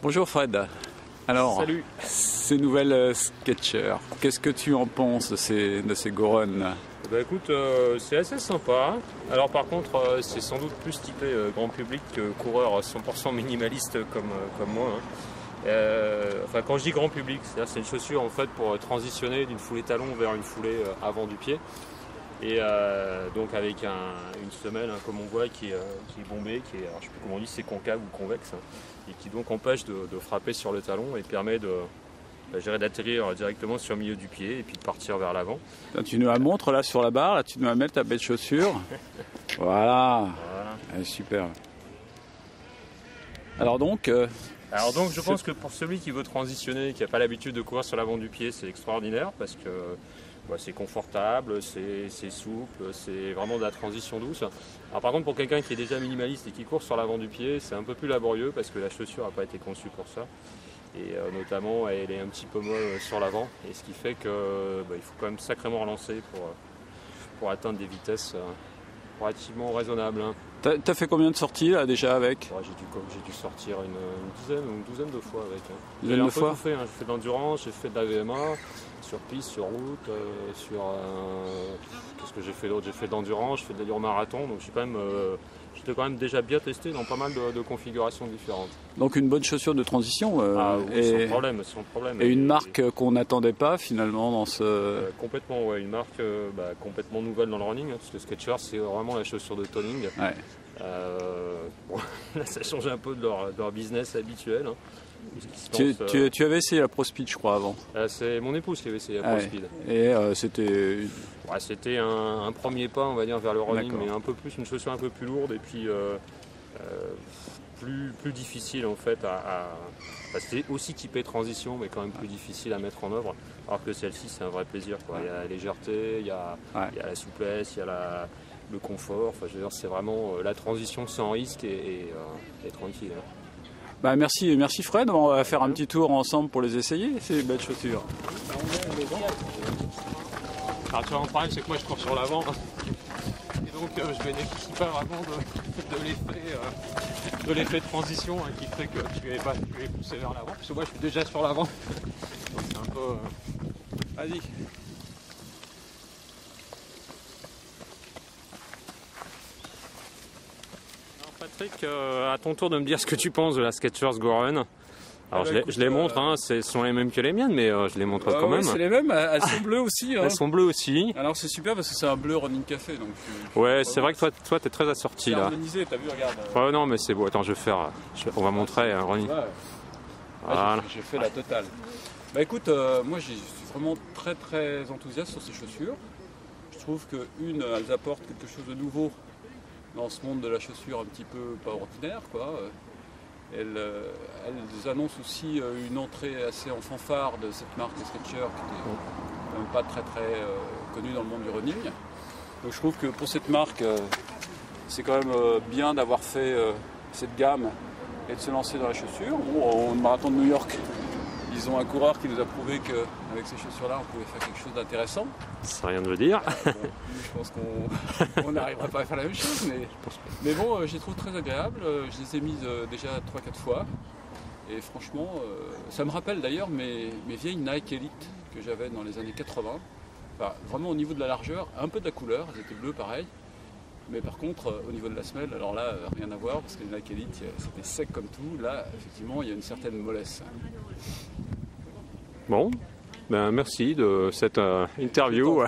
Bonjour Fred. Alors, salut. Ces nouvelles Skechers, qu'est-ce que tu en penses de ces Goron? Bah écoute, c'est assez sympa. Alors par contre, c'est sans doute plus typé grand public que coureur 100% minimaliste comme moi. Enfin, quand je dis grand public, c'est une chaussure en fait pour transitionner d'une foulée talon vers une foulée avant du pied. Et donc avec une semelle comme on voit qui est bombée, alors je sais plus comment on dit, c'est concave ou convexe, et qui donc empêche de frapper sur le talon et permet d'atterrir directement sur le milieu du pied et puis de partir vers l'avant. Tu nous la montres là sur la barre, là tu nous la mets ta belle chaussure. Voilà. Super. Alors donc je pense que pour celui qui veut transitionner, qui n'a pas l'habitude de courir sur l'avant du pied, c'est extraordinaire parce que c'est confortable, c'est souple, c'est vraiment de la transition douce. Alors par contre pour quelqu'un qui est déjà minimaliste et qui court sur l'avant du pied, c'est un peu plus laborieux parce que la chaussure n'a pas été conçue pour ça. Et notamment elle est un petit peu molle sur l'avant, et ce qui fait qu'il faut quand même sacrément relancer pour atteindre des vitesses relativement raisonnables. T'as fait combien de sorties là déjà avec? J'ai dû sortir une douzaine de fois avec. J'ai un peu tout fait, j'ai fait de l'endurance, j'ai fait de la VMA, sur piste, sur route, qu'est-ce que j'ai fait d'autre? J'ai fait de l'endurance, j'ai fait de l'allure-marathon, donc j'étais quand même déjà bien testé dans pas mal de configurations différentes. Donc une bonne chaussure de transition sans problème. Et une marque qu'on n'attendait pas finalement dans ce... complètement, ouais, une marque complètement nouvelle dans le running, parce que Skechers c'est vraiment la chaussure de toning. Ouais. Là ça change un peu de leur business habituel. Tu avais essayé la ProSpeed je crois avant. C'est mon épouse qui avait essayé la ProSpeed. Et c'était... c'était un premier pas on va dire vers le running, mais un peu plus, une chaussure un peu plus lourde et puis plus difficile en fait c'était aussi typé transition mais quand même plus difficile à mettre en œuvre, alors que celle-ci c'est un vrai plaisir quoi. Il y a la légèreté, il y a la souplesse, il y a le confort, enfin, je veux dire, c'est vraiment la transition sans risque et tranquille. Merci Fred, on va faire un petit tour ensemble pour les essayer, ces belles chaussures. Alors tu vois, le problème c'est que moi je cours sur l'avant et donc je bénéficie pas vraiment de l'effet de transition qui fait que tu es poussé vers l'avant, parce que moi je suis déjà sur l'avant. Donc c'est un peu... Vas-y. Patrick, à ton tour de me dire ce que tu penses de la Skechers Goron. Alors je les montre, ce sont les mêmes que les miennes, mais je les montre quand même. C'est les mêmes, elles sont bleues aussi. Elles sont bleues aussi. Alors c'est super parce que c'est un bleu running café. Donc c'est vrai que toi t'es très assorti là. Harmonisé, t'as vu, regarde. Ouais, non mais c'est beau, attends on va montrer un running. Voilà. J'ai fait la totale. Écoute, moi je suis vraiment très très enthousiaste sur ces chaussures. Je trouve elles apportent quelque chose de nouveau dans ce monde de la chaussure un petit peu pas ordinaire quoi. Elles annoncent aussi une entrée assez en fanfare de cette marque Skechers qui n'était même pas très très connue dans le monde du running. Donc je trouve que pour cette marque c'est quand même bien d'avoir fait cette gamme et de se lancer dans la chaussure. Au marathon de New York, ils ont un coureur qui nous a prouvé qu'avec ces chaussures-là, on pouvait faire quelque chose d'intéressant. Ça rien de le dire. Je pense qu'on n'arrivera pas à faire la même chose, mais bon, je les trouve très agréables. Je les ai mises déjà 3-4 fois. Et franchement, ça me rappelle d'ailleurs mes vieilles Nike Elite que j'avais dans les années 80. Enfin, vraiment au niveau de la largeur, un peu de la couleur, elles étaient bleues pareil. Mais par contre, au niveau de la semelle, alors là, rien à voir, parce que les Nike Elite, c'était sec comme tout. Là, effectivement, il y a une certaine mollesse. Bon, merci de cette interview.